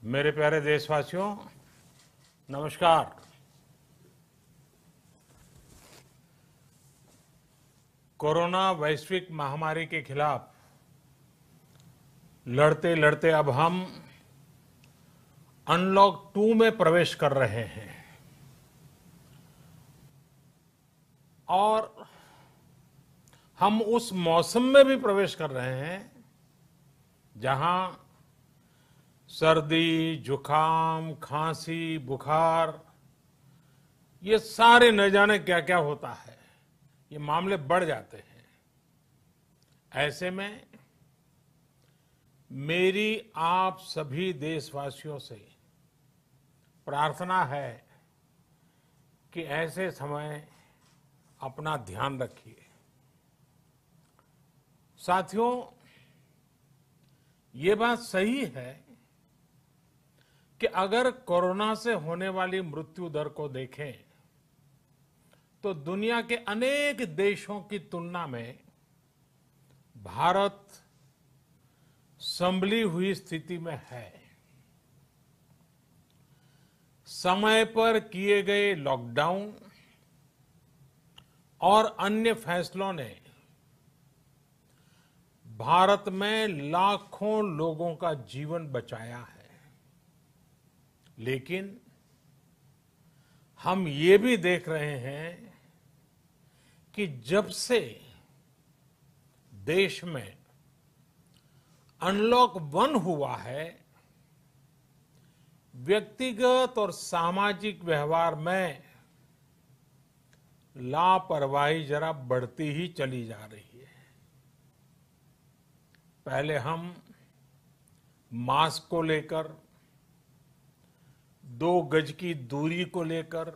मेरे प्यारे देशवासियों, नमस्कार। कोरोना वैश्विक महामारी के खिलाफ लड़ते लड़ते अब हम अनलॉक 2 में प्रवेश कर रहे हैं और हम उस मौसम में भी प्रवेश कर रहे हैं जहां सर्दी, जुकाम, खांसी, बुखार ये सारे न जाने क्या क्या होता है, ये मामले बढ़ जाते हैं। ऐसे में मेरी आप सभी देशवासियों से प्रार्थना है कि ऐसे समय अपना ध्यान रखिए। साथियों, ये बात सही है कि अगर कोरोना से होने वाली मृत्यु दर को देखें तो दुनिया के अनेक देशों की तुलना में भारत संभली हुई स्थिति में है। समय पर किए गए लॉकडाउन और अन्य फैसलों ने भारत में लाखों लोगों का जीवन बचाया है, लेकिन हम ये भी देख रहे हैं कि जब से देश में अनलॉक 1 हुआ है, व्यक्तिगत और सामाजिक व्यवहार में लापरवाही जरा बढ़ती ही चली जा रही है। पहले हम मास्क को लेकर, 2 गज की दूरी को लेकर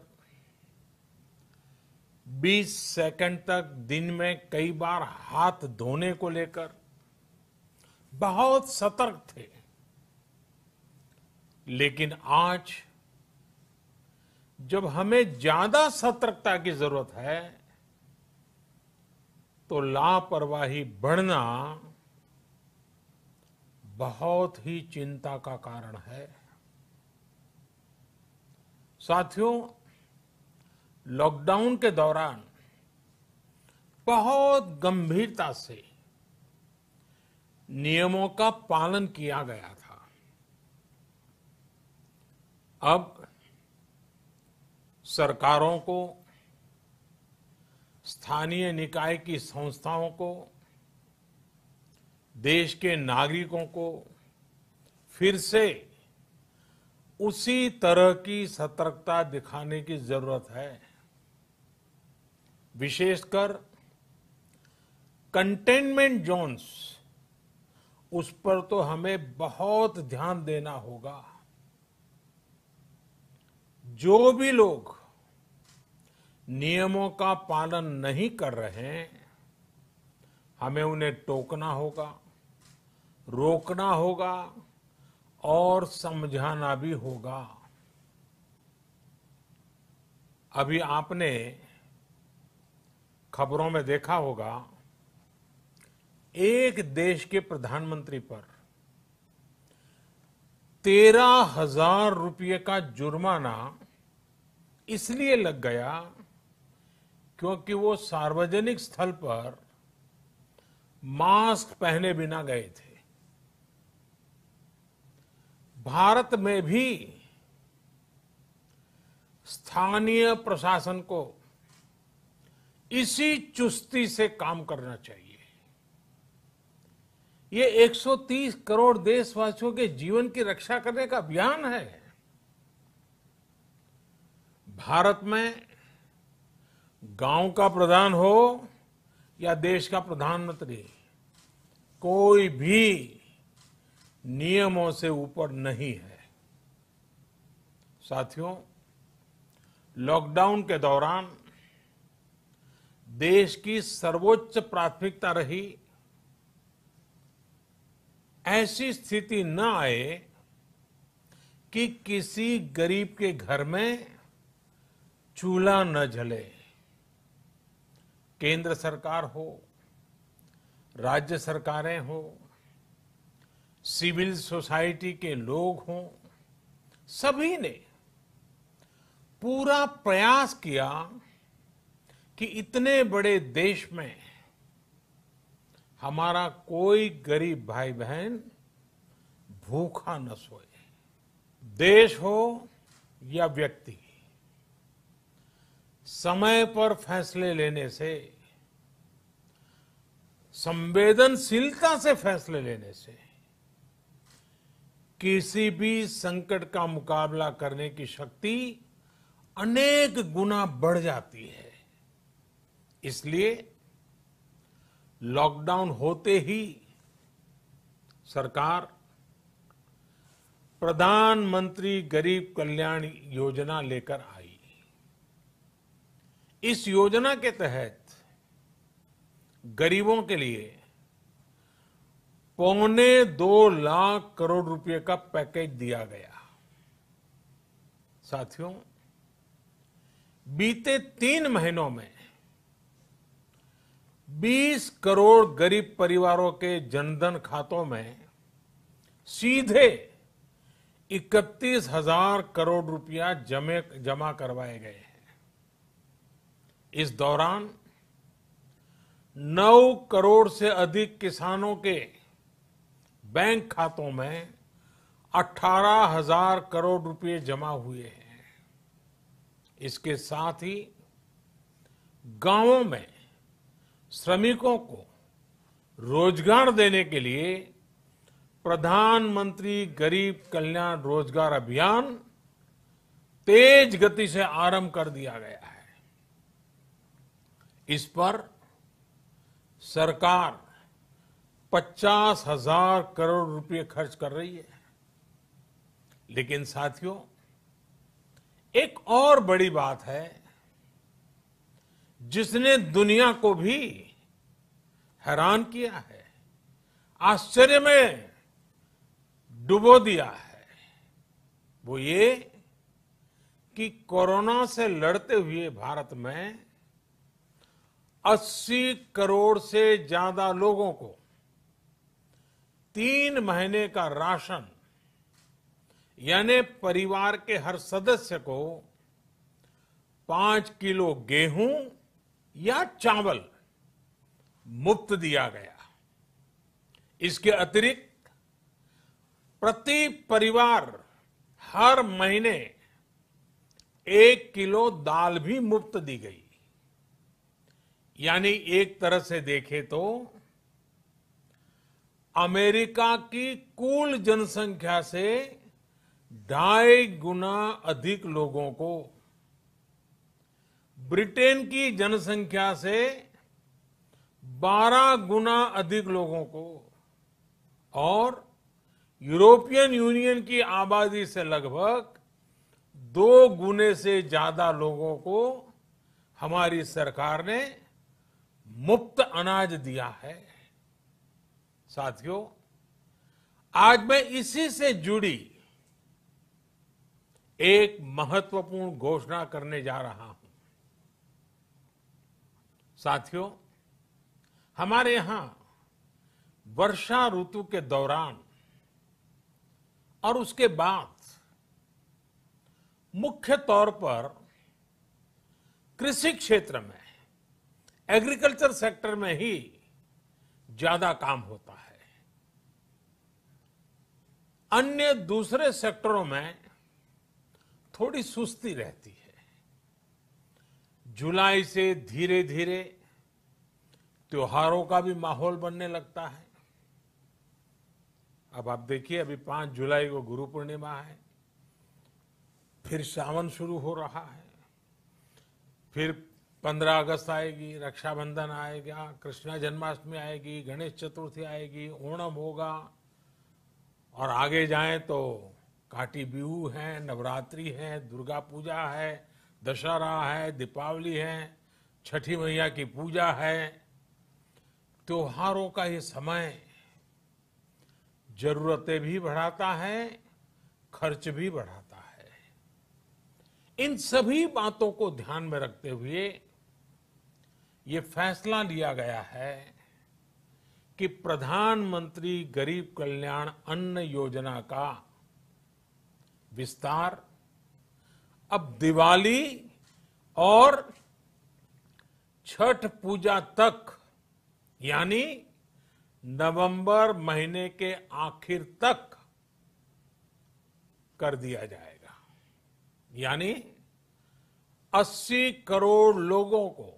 20 सेकंड तक दिन में कई बार हाथ धोने को लेकर बहुत सतर्क थे, लेकिन आज जब हमें ज्यादा सतर्कता की जरूरत है तो लापरवाही बढ़ना बहुत ही चिंता का कारण है। साथियों, लॉकडाउन के दौरान बहुत गंभीरता से नियमों का पालन किया गया था। अब सरकारों को, स्थानीय निकाय की संस्थाओं को, देश के नागरिकों को फिर से उसी तरह की सतर्कता दिखाने की जरूरत है। विशेषकर कंटेनमेंट जोन्स, उस पर तो हमें बहुत ध्यान देना होगा। जो भी लोग नियमों का पालन नहीं कर रहे हैं, हमें उन्हें टोकना होगा, रोकना होगा और समझाना भी होगा। अभी आपने खबरों में देखा होगा, एक देश के प्रधानमंत्री पर 13,000 रुपये का जुर्माना इसलिए लग गया क्योंकि वो सार्वजनिक स्थल पर मास्क पहने बिना गए थे। भारत में भी स्थानीय प्रशासन को इसी चुस्ती से काम करना चाहिए। ये 130 करोड़ देशवासियों के जीवन की रक्षा करने का अभियान है। भारत में गांव का प्रधान हो या देश का प्रधानमंत्री, कोई भी नियमों से ऊपर नहीं है। साथियों, लॉकडाउन के दौरान देश की सर्वोच्च प्राथमिकता रही ऐसी स्थिति न आए कि किसी गरीब के घर में चूल्हा न जले। केंद्र सरकार हो, राज्य सरकारें हो, सिविल सोसाइटी के लोग हों, सभी ने पूरा प्रयास किया कि इतने बड़े देश में हमारा कोई गरीब भाई बहन भूखा न सोए। देश हो या व्यक्ति, समय पर फैसले लेने से, संवेदनशीलता से फैसले लेने से किसी भी संकट का मुकाबला करने की शक्ति अनेक गुना बढ़ जाती है। इसलिए लॉकडाउन होते ही सरकार प्रधानमंत्री गरीब कल्याण योजना लेकर आई। इस योजना के तहत गरीबों के लिए 2.25 लाख करोड़ रुपए का पैकेज दिया गया। साथियों, बीते 3 महीनों में 20 करोड़ गरीब परिवारों के जनधन खातों में सीधे 31,000 करोड़ रुपया जमा करवाए गए हैं। इस दौरान 9 करोड़ से अधिक किसानों के बैंक खातों में 18,000 करोड़ रुपए जमा हुए हैं। इसके साथ ही गांवों में श्रमिकों को रोजगार देने के लिए प्रधानमंत्री गरीब कल्याण रोजगार अभियान तेज गति से आरंभ कर दिया गया है। इस पर सरकार 50,000 करोड़ रुपए खर्च कर रही है। लेकिन साथियों, एक और बड़ी बात है जिसने दुनिया को भी हैरान किया है, आश्चर्य में डुबो दिया है। वो ये कि कोरोना से लड़ते हुए भारत में 80 करोड़ से ज्यादा लोगों को 3 महीने का राशन, यानी परिवार के हर सदस्य को 5 किलो गेहूं या चावल मुफ्त दिया गया। इसके अतिरिक्त प्रति परिवार हर महीने 1 किलो दाल भी मुफ्त दी गई। यानी एक तरह से देखें तो अमेरिका की कुल जनसंख्या से 2.5 गुना अधिक लोगों को, ब्रिटेन की जनसंख्या से 12 गुना अधिक लोगों को और यूरोपियन यूनियन की आबादी से लगभग 2 गुने से ज्यादा लोगों को हमारी सरकार ने मुफ्त अनाज दिया है। साथियों, आज मैं इसी से जुड़ी एक महत्वपूर्ण घोषणा करने जा रहा हूं। साथियों, हमारे यहां वर्षा ऋतु के दौरान और उसके बाद मुख्य तौर पर कृषि क्षेत्र में, एग्रीकल्चर सेक्टर में ही ज्यादा काम होता है। अन्य दूसरे सेक्टरों में थोड़ी सुस्ती रहती है। जुलाई से धीरे धीरे त्योहारों का भी माहौल बनने लगता है। अब आप देखिए, अभी 5 जुलाई को गुरु पूर्णिमा है, फिर सावन शुरू हो रहा है, फिर 15 अगस्त आएगी, रक्षाबंधन आएगा, कृष्णा जन्माष्टमी आएगी, गणेश चतुर्थी आएगी, ओणम होगा और आगे जाएं तो काटी बिहू है, नवरात्रि है, दुर्गा पूजा है, दशहरा है, दीपावली है, छठी मैया की पूजा है। त्योहारों का ये समय जरूरतें भी बढ़ाता है, खर्च भी बढ़ाता है। इन सभी बातों को ध्यान में रखते हुए ये फैसला लिया गया है कि प्रधानमंत्री गरीब कल्याण अन्न योजना का विस्तार अब दिवाली और छठ पूजा तक, यानी नवंबर महीने के आखिर तक कर दिया जाएगा। यानी 80 करोड़ लोगों को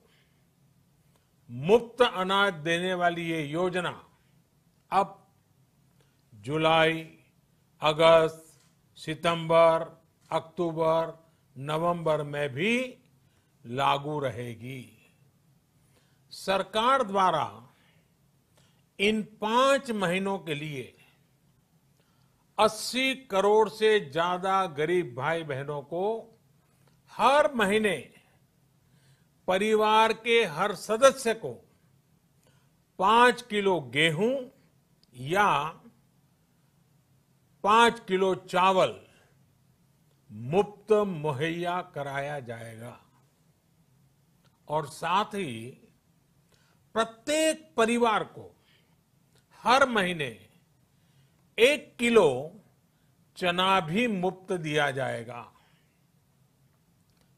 मुफ्त अनाज देने वाली ये योजना अब जुलाई, अगस्त, सितंबर, अक्टूबर, नवंबर में भी लागू रहेगी। सरकार द्वारा इन 5 महीनों के लिए 80 करोड़ से ज्यादा गरीब भाई बहनों को हर महीने परिवार के हर सदस्य को 5 किलो गेहूं या 5 किलो चावल मुफ्त मुहैया कराया जाएगा। और साथ ही प्रत्येक परिवार को हर महीने 1 किलो चना भी मुफ्त दिया जाएगा।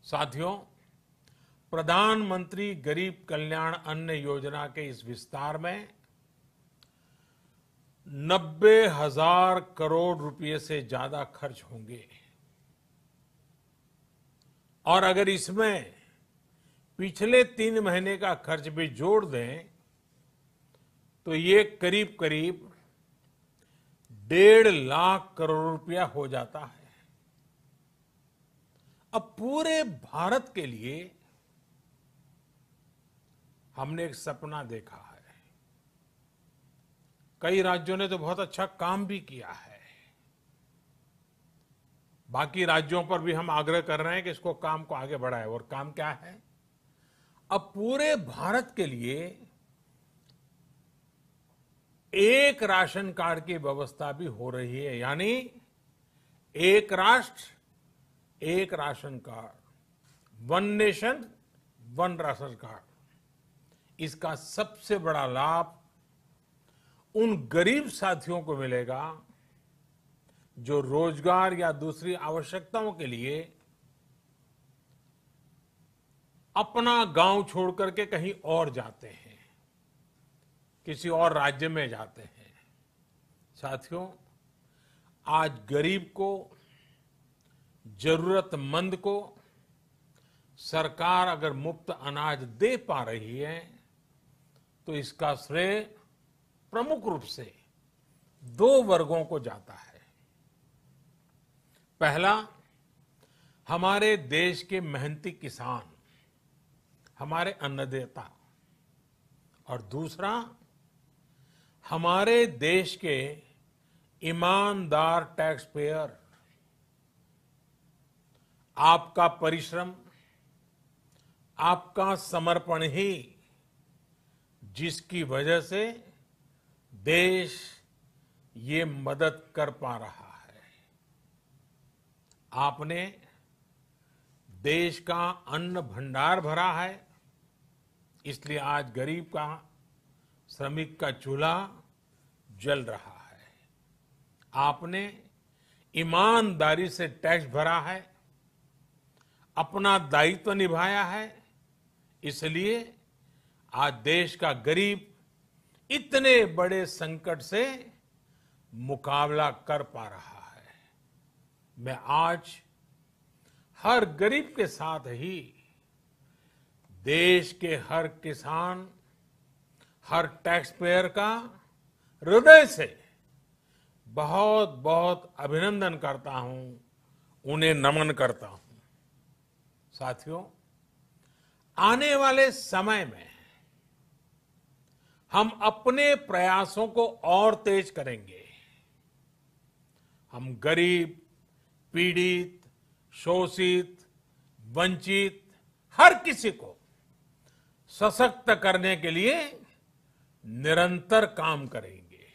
साथियों, प्रधानमंत्री गरीब कल्याण अन्न योजना के इस विस्तार में 90,000 करोड़ रुपए से ज्यादा खर्च होंगे। और अगर इसमें पिछले 3 महीने का खर्च भी जोड़ दें तो ये करीब करीब 1.5 लाख करोड़ रुपया हो जाता है। अब पूरे भारत के लिए हमने एक सपना देखा है। कई राज्यों ने तो बहुत अच्छा काम भी किया है। बाकी राज्यों पर भी हम आग्रह कर रहे हैं कि इसको काम को आगे बढ़ाएं। और काम क्या है? अब पूरे भारत के लिए एक राशन कार्ड की व्यवस्था भी हो रही है। यानी एक राष्ट्र एक ration card, 1 nation 1 ration card. इसका सबसे बड़ा लाभ उन गरीब साथियों को मिलेगा जो रोजगार या दूसरी आवश्यकताओं के लिए अपना गांव छोड़ करके कहीं और जाते हैं, किसी और राज्य में जाते हैं। साथियों, आज गरीब को, जरूरतमंद को सरकार अगर मुफ्त अनाज दे पा रही है तो इसका श्रेय प्रमुख रूप से 2 वर्गों को जाता है। पहला, हमारे देश के मेहनती किसान, हमारे अन्नदाता। और दूसरा, हमारे देश के ईमानदार टैक्स पेयर। आपका परिश्रम, आपका समर्पण ही जिसकी वजह से देश ये मदद कर पा रहा है। आपने देश का अन्न भंडार भरा है, इसलिए आज गरीब का, श्रमिक का चूल्हा जल रहा है। आपने ईमानदारी से टैक्स भरा है, अपना दायित्व निभाया है, इसलिए आज देश का गरीब इतने बड़े संकट से मुकाबला कर पा रहा है। मैं आज हर गरीब के साथ ही देश के हर किसान, हर टैक्स पेयर का हृदय से बहुत बहुत अभिनंदन करता हूं, उन्हें नमन करता हूं। साथियों, आने वाले समय में हम अपने प्रयासों को और तेज करेंगे। हम गरीब, पीड़ित, शोषित, वंचित हर किसी को सशक्त करने के लिए निरंतर काम करेंगे।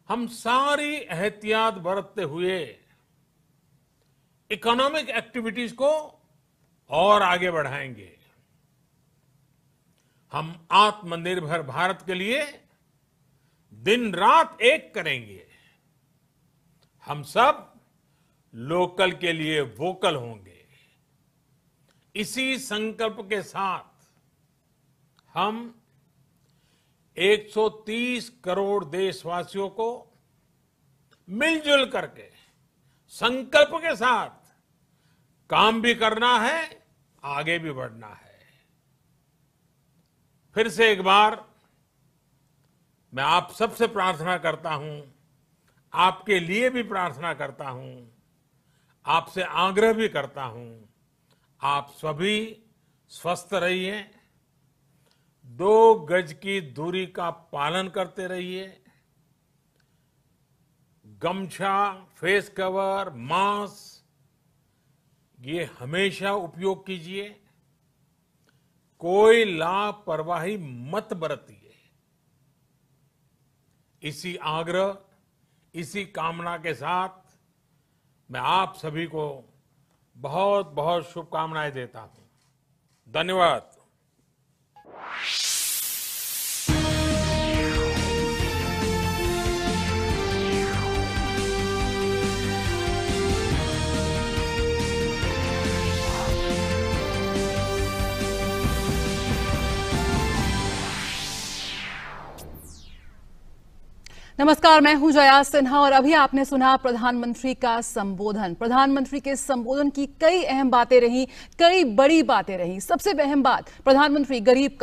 हम सारी एहतियात बरतते हुए इकोनॉमिक एक्टिविटीज को और आगे बढ़ाएंगे। हम आत्मनिर्भर भारत के लिए दिन रात एक करेंगे। हम सब लोकल के लिए वोकल होंगे। इसी संकल्प के साथ हम 130 करोड़ देशवासियों को मिलजुल करके संकल्प के साथ काम भी करना है, आगे भी बढ़ना है। फिर से एक बार मैं आप सबसे प्रार्थना करता हूं, आपके लिए भी प्रार्थना करता हूं, आपसे आग्रह भी करता हूं, आप सभी स्वस्थ रहिए, 2 गज की दूरी का पालन करते रहिए, गमछा, फेस कवर, मास्क ये हमेशा उपयोग कीजिए, कोई लापरवाही मत बरतिए। इसी आग्रह, इसी कामना के साथ मैं आप सभी को बहुत बहुत शुभकामनाएं देता हूं। धन्यवाद। नमस्कार, मैं हूं जया सिन्हा और अभी आपने सुना प्रधानमंत्री का संबोधन। प्रधानमंत्री के संबोधन की कई अहम बातें रही, कई बड़ी बातें रही। सबसे अहम बात, प्रधानमंत्री गरीब